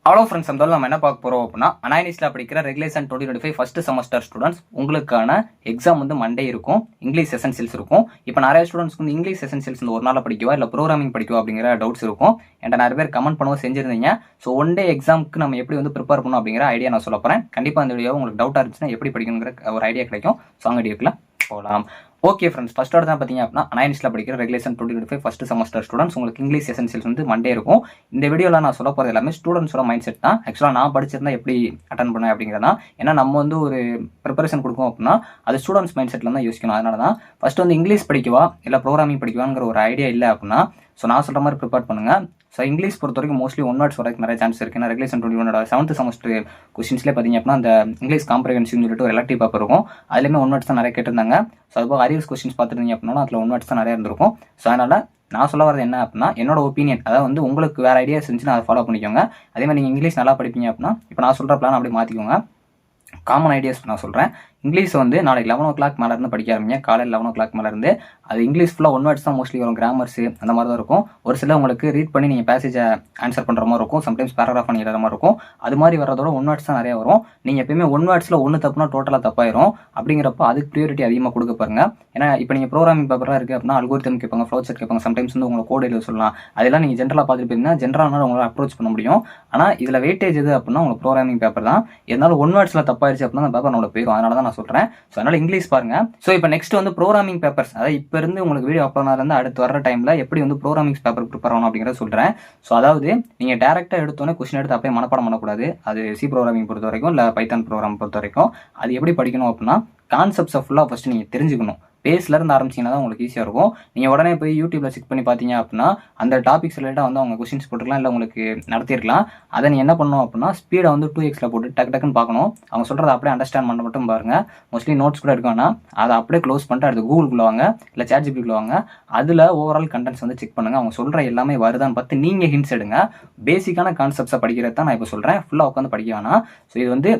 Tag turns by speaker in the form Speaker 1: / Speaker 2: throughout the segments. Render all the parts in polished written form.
Speaker 1: Hello friends, நம்ம என்ன பார்க்க போகிறோம் அப்படின்னா அனாயினிஸ்ல படிக்கிற ரெகுலேஷன் 2025 ஃபர்ஸ்ட் செமஸ்டர் ஸ்டூடெண்ட்ஸ் உங்களுக்கான எக்ஸாம் வந்து மண்டே இருக்கும். இங்கிலீஷ் எசென்சியல்ஸ் இருக்கும். இப்போ நிறைய ஸ்டூடெண்ட்ஸ்க்கு வந்து இங்கிலீஷ் எசென்சியல்ஸ் இந்த ஒரு நாள் படிக்கவா இல்லை ப்ரோக்ராமிங் படிக்கவா அப்படிங்கிற டவுட்ஸ் இருக்கும். என்கிட்ட நிறைய பேர் கமெண்ட் பண்ணவும் செஞ்சிருந்தீங்க. ஸோ ஒன் டே எக்ஸாமுக்கு நம்ம எப்படி வந்து ப்ரிப்பேர் பண்ணணும் அப்படிங்கிற ஐடியா நான் சொல்ல போகிறேன். கண்டிப்பாக அந்த வீடியோ உங்களுக்கு டவுட்டாக இருந்துச்சுன்னா எப்படி படிக்கணுங்கிற ஒரு ஐடியா கிடைக்கும். ஸோ அங்கே வீடியோக்குள்ள போகலாம். ஓகே ஃப்ரெண்ட்ஸ், ஃபர்ஸ்ட் தான் பார்த்தீங்க அப்படின்னா அனாயினிஸ்ல படிக்கிற ரெகுலேஷன் 2025 ஃபர்ஸ்ட் செமஸ்டர் ஸ்டூடெண்ட்ஸ் உங்களுக்கு இங்கிலீஷ் எசென்சியல்ஸ் வந்து மண்டே இருக்கும். இந்த வீடியோவில் நான் சொல்ல போகிறது எல்லாமே ஸ்டூடெண்ட்ஸோட மைண்ட் செட் தான். ஆக்சுவலாக நான் படிச்சிருந்தா எப்படி அட்டன் பண்ணேன் அப்படிங்கிறதா. ஏன்னா நம்ம வந்து ஒரு ப்ரிப்பரேஷன் கொடுக்கும் அப்படின்னா அது ஸ்டூடெண்ட்ஸ் மைண்ட் செட்டில் தான் யோசிக்கணும். அதனால தான் ஃபர்ஸ்ட் வந்து இங்கிலீஷ் படிக்கவா இல்லை ப்ரோக்ராமிங் படிக்கவாங்கிற ஒரு ஐடியா இல்லை அப்படின்னா ஸோ நான் சொல்கிற மாதிரி ப்ரிப்பேர் பண்ணுங்கள். ஸோ இங்கிலீஷ் பொறுத்த வரைக்கும் மோஸ்ட்லி ஒன் வேர்ட்ஸ் வரக்கு நிறைய சான்ஸ் இருக்குது. ஏன்னா ரெகுலேஷன் 21 செவன்த் செமஸ்டர் கொஸ்டின்ஸ்லேயே பார்த்தீங்க அப்படின்னா அந்த இங்கிலீஷ் காம்ப்ரிஹென்சிவ் சொல்லிட்டு ஒரு எலக்டிவ் பேப்பர் இருக்கும். அதுலேயுமே ஒன் வேர்ட்ஸ் தான் நிறைய கேட்டிருந்தாங்க. ஸோ அதுபோக அரியர்ஸ் கொஸ்டின்ஸ் பார்த்துருந்தீங்க அப்படின்னா அதில் ஒன் வேர்ட்ஸ் தான் நிறைய இருந்திருக்கும். ஸோ அதனால் நான் சொல்ல வரது என்ன அப்படின்னா என்னோட ஒப்பீனியன், அதாவது வந்து உங்களுக்கு வேறு ஐடியாஸ் இருந்துச்சுன்னா அதை ஃபாலோ பண்ணிக்கோங்க. அதே மாதிரி நீங்கள் இங்கிலீஷ் நல்லா படிப்பீங்க அப்படின்னா இப்போ நான் சொல்கிற பிளான் அப்படி மாற்றிக்கோங்க. காமன் ஐடியாஸ் நான் சொல்கிறேன். இங்கிலீஷ் வந்து நாளைக்கு 11 o'clock மேலே இருந்து படிக்க ஆரம்பிங்க. காலையில் 11 o'clock மேலே இருந்து அது இங்கிலீஷ் ஃபுல்லாக ஒன் வேர்ட்ஸ் தான் மோஸ்ட்லி வரும். கிராமர்ஸ் அந்த மாதிரி தான் இருக்கும். ஒரு சில உங்களுக்கு ரீட் பண்ணி நீங்கள் பேசேஜை ஆன்சர் பண்ணுற மாதிரி இருக்கும். சம்டைம்ஸ் பேராகிராஃப் பண்ணி எழுதுற மாதிரி இருக்கும். அது மாதிரி வரதோட ஒன் வேர்ட்ஸ் தான் நிறைய வரும். நீங்கள் எப்பயுமே ஒன் வேர்ட்ஸில் ஒன்று தப்புனா டோட்டலாக தப்பாயிரும். அப்படிங்கிறப்ப அதுக்கு ப்ரியாரிட்டி அதிகமாக கொடுக்க பாருங்க. ஏன்னா இப்போ நீங்கள் ப்ரோக்ராமிங் பேப்பராக இருக்குது அப்படின்னா அல்கோரிதம் கேட்பாங்க, ஃப்ளோ சார்ட் கேட்பாங்க. சம்டைம்ஸ் வந்து உங்களுக்கு கோட் எழுத சொல்லலாம். அதெல்லாம் நீங்கள் ஜென்ரலாக பார்த்துட்டு போயிருந்தீங்கன்னா ஜென்ரலாக உங்களால் அப்ரோச் பண்ண முடியும். ஆனால் இதில் வெயிட்டேஜ் எது அப்படின்னா உங்களுக்கு ப்ரோக்ராமிங் பேப்பர் தான். இருந்தாலும் ஒன் வேர்ட்ஸில் தப்பாயிருச்சு அப்படின்னா அந்த பேப்பர் நம்மளோட போயிடும். அதனால தான் நான் சொல்கிறேன். ஸோ அதனால் இங்கிலீஷ் பாருங்க. ஸோ இப்போ நெக்ஸ்ட் வந்து ப்ரோக்ராமிங் பேப்பர்ஸ், அதாவது இப்போ இருந்து உங்களுக்கு வீடியோ அப்லோட் இருந்து அடுத்து வர டைம்ல எப்படி வந்து ப்ரோக்ராமிங் பேப்பர் ப்ரிப்பேர் ஆகணும் அப்படிங்கிறத சொல்றேன். ஸோ அதாவது நீங்க டேரக்டா எடுத்தோன்னே கொஸ்டின் எடுத்து அப்படியே மனப்பாடம் பண்ணக்கூடாது. அது சி ப்ரோக்ராமிங் பொறுத்த வரைக்கும் இல்லை பைத்தான் ப்ரோக்ராம் பொறுத்த வரைக்கும் அது எப்படி படிக்கணும் அப்படின்னா கான்செப்ட்ஸை ஃபுல்லாக ஃபர்ஸ்ட் நீங்கள் தெரிஞ்சுக்கணும். பேஸ்ல இருந்து ஆரம்பிச்சிங்கன்னா தான் உங்களுக்கு ஈஸியாக இருக்கும். நீங்கள் உடனே போய் யூடியூப்ல செக் பண்ணி பார்த்தீங்க அப்படின்னா அந்த டாபிக்ஸ் ரிலேட்டாக வந்து அவங்க கொஸ்டின்ஸ் போட்டுக்கலாம், இல்லை உங்களுக்கு நடத்திருக்கலாம். அதை நீ என்ன பண்ணணும் அப்படின்னா ஸ்பீடை வந்து 2x போட்டு டக்குன்னு பார்க்கணும். அவங்க சொல்கிறத அப்படியே அண்டர்ஸ்டாண்ட் பண்ண மட்டும் பாருங்க. மோஸ்ட்லி நோட்ஸ் கூட எடுக்கணும்னா அதை அப்படியே க்ளோஸ் பண்ணிட்டு அடுத்து கூகுளுக்குள்ள வாங்க, இல்லை ChatGPTக்குள்ள வாங்க. அதில் ஓவரால் கண்டென்ட்ஸ் வந்து செக் பண்ணுங்க. அவங்க சொல்கிற எல்லாமே வருதான்னு பார்த்து நீங்கள் ஹிண்ட்ஸ் எடுங்க. பேசிக்கான கான்செப்ட்ஸை படிக்கிறது தான் நான் இப்போ சொல்கிறேன். ஃபுல்லாக உட்காந்து படிக்க வேணாம். ஸோ இது வந்து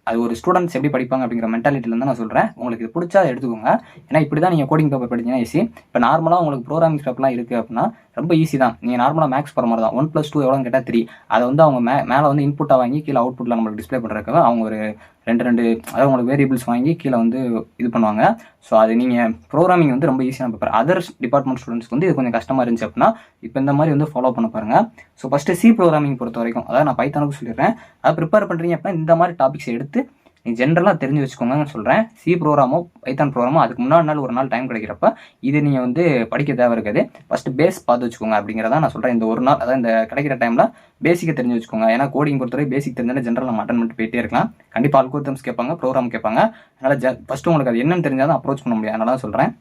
Speaker 1: அது ஒரு ஸ்டூடெண்ட்ஸ் எப்படி படிப்பாங்க அப்படிங்கிற மென்டாலிட்டியிலேருந்து நான் சொல்கிறேன். உங்களுக்கு இது பிடிச்சா எடுத்துக்கோங்க. ஏன்னா இப்படி தான் நீங்கள் கோடிங் பேப்பர் படிச்சீங்கன்னா ஈஸி. இப்போ நார்மலாக உங்களுக்கு ப்ரோக்ராமிங் பேப்பர்லாம் இருக்குது அப்படின்னா ரொம்ப ஈஸி தான். நீங்கள் நார்மலாக மேக்ஸ் போகிற மாதிரி தான். 1+2 எவ்வளோன்னு கேட்டால் 3. அதை வந்து அவங்க மேலே வந்து இன்புட்டாக வாங்கி கீழே அவுட்புட்டில் நம்மளுக்கு டிஸ்பிளே பண்ணுறதுக்காக அவங்க ஒரு ரெண்டு அதாவது உங்களுக்கு வேரியபிள்ஸ் வாங்கி கீழே வந்து இது பண்ணுவாங்க. ஸோ அது நீங்கள் ப்ரோக்ராமிங் வந்து ரொம்ப ஈஸியான பேப்பர். அதர் டிபார்ட்மெண்ட் ஸ்டூடெண்ட்ஸ்க்கு வந்து இது கொஞ்சம் கஷ்டமாக இருந்துச்சு அப்படின்னா இப்போ இந்த மாதிரி வந்து ஃபாலோ பண்ண பாருங்க. ஸோ ஃபஸ்ட்டு சி ப்ரோக்ராமிங் பொறுத்த வரைக்கும், அதாவது நான் பைத்தானுக்கு சொல்லிடுறேன். அதை ப்ரிப்பேர் பண்ணுறீங்க அப்படின்னா இந்த மாதிரி டாபிக்ஸ் எடுத்து நீங்கள் ஜென்ரலாக தெரிஞ்சு வச்சுக்கோங்கன்னு சொல்கிறேன். சி ப்ரோக்ராமோ பைத்தான் ப்ரோக்ராமோ அதுக்கு முன்னாடி ஒரு நாள் டைம் கிடைக்கிறப்ப இது நீங்கள் வந்து படிக்க தேவை இருக்காது. ஃபஸ்ட்டு பேஸ் பார்த்து வச்சுக்கோங்க அப்படிங்கிறத நான் சொல்கிறேன். இந்த ஒரு நாள் அதாவது இந்த கிடைக்கிற டைமில் பேசிக்கை தெரிஞ்சு வச்சுக்கோங்க. ஏன்னா கோடிங் பொறுத்தவரை பேசிக் தெரிஞ்சாலும் ஜென்ரல் நம்ம அட்டன் பண்ணிட்டு போயிட்டே இருக்கலாம். கண்டிப்பாக அல்கோரிதம்ஸ் கேட்பாங்க, ப்ரோக்ராம் கேட்பாங்க. அதனால் ஃபஸ்ட்டு உங்களுக்கு அது என்னன்னு தெரிஞ்சால் தான் அப்ரோச் பண்ண முடியும். அதனால தான் சொல்கிறேன்.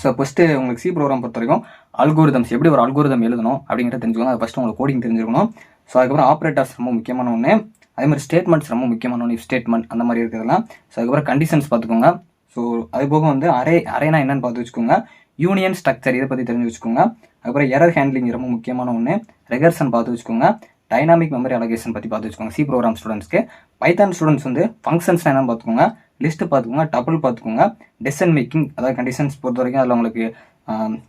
Speaker 1: ஸோ ஃபஸ்ட்டு உங்களுக்கு சி ப்ரோக்ராம் பொறுத்த வரைக்கும் அல்கோரிதம்ஸ் எப்படி ஒரு அல்கோரிதம் எழுதணும் அப்படிங்கிறத தெரிஞ்சுக்கோங்க. அது ஃபஸ்ட்டு உங்களுக்கு கோடிங் தெரிஞ்சுக்கணும். ஸோ அதுக்கப்புறம் ஆப்ரேட்டர்ஸ் ரொம்ப முக்கியமான ஒன்று. அதே மாதிரி ஸ்டேட்மெண்ட்ஸ் ரொம்ப முக்கியமான ஒன்று, இஃப் ஸ்டேட்மெண்ட் அந்த மாதிரி இருக்கிறதுலாம். ஸோ அதுக்கப்புறம் கண்டிஷன்ஸ் பார்த்துக்கோங்க. ஸோ அது போக வந்து அரேனா என்னன்னு பார்த்து வச்சுக்கோங்க. யூனியன் ஸ்ட்ரக்சர் இதை பற்றி தெரிஞ்சு வச்சுக்கோங்க. அதுக்கப்புறம் எரர் ஹேண்ட்லிங் ரொம்ப முக்கியமான ஒன்று. ரெகர்சன் பார்த்து வச்சுக்கோங்க. டைனாமிக் மெமரி அலோகேஷன் பற்றி பார்த்து வச்சுக்கோங்க சி ப்ரோக்ராம் ஸ்டூடெண்ட்ஸ்க்கு. பைத்தான் ஸ்டூடெண்ட்ஸ் வந்து ஃபங்க்ஷன்ஸ் என்னன்னு பார்த்துக்கோங்க. லிஸ்ட் பார்த்துக்கோங்க, டபுள் பார்த்துக்கோங்க. டெசிஷன் மேக்கிங் அதாவது கண்டிஷன்ஸ் பொறுத்த வரைக்கும் அதில் உங்களுக்கு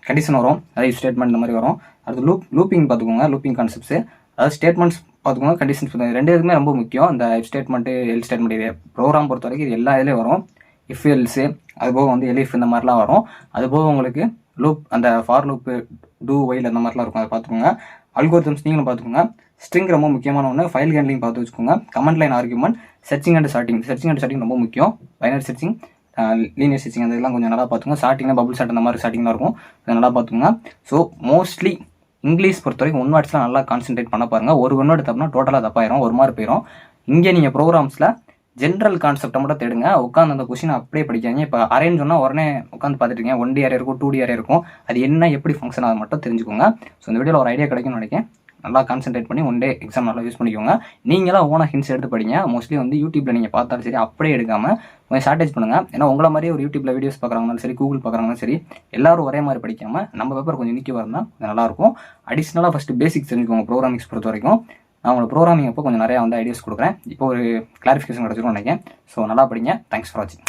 Speaker 1: கண்டிஷன் வரும், அதாவது ஸ்டேட்மெண்ட் இந்த மாதிரி வரும். அடுத்து லூப்பிங் பார்த்துக்கோங்க, லூப்பிங் கான்செப்ட்ஸு. அதாவது ஸ்டேட்மெண்ட்ஸ் பார்த்துக்கோங்க, கண்டிஷன்ஸ் ரெண்டு இதுக்குமே ரொம்ப முக்கியம். இந்த ஸ்டேட்மெண்ட்டு எல் ஸ்டேட்மெண்ட் இது ப்ரோக்ராம் பொறுத்த வரைக்கும் இது எல்லா இதுலேயும் வரும். இஃப் எல்ஸு அதுபோக வந்து எலிஃப் இந்த மாதிரிலாம் வரும். அதுபோக உங்களுக்கு லூப் அந்த ஃபார் லூப்பு டூ ஒயில் அந்த மாதிரிலாம் இருக்கும். அதை பார்த்துக்கோங்க. அல்கோரிதம்ஸ் நீங்களும் பார்த்துக்கோங்க. ஸ்ட்ரிங் ரொம்ப முக்கியமான ஒன்று. ஃபைல் ஹேண்ட்லிங் பார்த்து வச்சுக்கோங்க. Comment line argument, searching and sorting ரொம்ப முக்கியம். பைனரி சர்ச்சிங், லீனியர் சர்ச்சிங் அதெல்லாம் கொஞ்சம் நல்லா பார்த்துக்கோங்க. ஸ்டார்டிங்னா பபுள் ஸ்டார்ட் அந்த மாதிரி ஸ்டார்டிங்லாம் இருக்கும். அதை நல்லா பார்த்துக்கோங்க. ஸோ மோஸ்ட்லி இங்கிலீஷ் பொறுத்த வரைக்கும் ஒன் வேர்ட்ஸ்லாம் நல்லா கான்சென்ட்ரேட் பண்ண பாருங்க. ஒரு ஒன் வேர்டு தப்புனா டோட்டலாக தப்பாயிரும், ஒரு மார்க் போயிடும். இங்கே நீங்கள் ப்ரோக்ராம்ஸில் ஜென்ரல் கான்செப்டை மட்டும் தேடுங்க. உட்காந்து அந்த கொஸ்டின் அப்படியே படிக்காங்க. இப்போ அரேன்னு சொன்னால் உடனே உட்காந்து பார்த்துட்டீங்க. 1D அரே இருக்கும், 2D அரே இருக்கும். அது என்ன எப்படி ஃபங்க்ஷன் ஆகுது மட்டும் தெரிஞ்சுக்கோங்க. ஸோ இந்த வீடியோவில் ஒரு ஐடியா கிடைக்கும்னு நினைக்கிறேன். நல்லா கான்சென்ட்ரேட் பண்ணி ஒன் டே எக்ஸாம் நல்லா யூஸ் பண்ணிக்கோங்க. நீங்களாம் ஓனாக ஹிண்ட்ஸ் எடுத்து படிங்க. மோஸ்ட்லி வந்து யூடியூப்ல நீங்கள் பார்த்தாலும் சரி அப்படியே எடுக்காமல் கொஞ்சம் ஷார்டேஜ் பண்ணுங்கள். ஏன்னா உங்களை மாதிரி ஒரு யூடியூப்ல வீடியோஸ் பார்க்குறாங்கனாலும் சரி, கூகுள் பார்க்குறாங்கனாலும் சரி, எல்லாரும் ஒரே மாதிரி படிக்காமல் நம்ம பேப்பர் கொஞ்சம் நிற்க வரணும், நல்லாயிருக்கும். அடிஷ்னலாக ஃபஸ்ட்டு பேசிக்ஸ் தெரிஞ்சுக்கோங்க. ப்ரோக்ராமிங்ஸ் பொறுத்த வரைக்கும் நான் உங்களுக்கு ப்ரோக்ராமிங் அப்போ கொஞ்சம் நிறையா வந்து ஐடியாஸ் கொடுக்குறேன். இப்போ ஒரு கிளாரிஃபிகேஷன் கிடச்சிருக்கும் நினைக்கிறேன். ஸோ நல்லா படிங்க. தேங்க்ஸ் ஃபார் வாட்சிங்.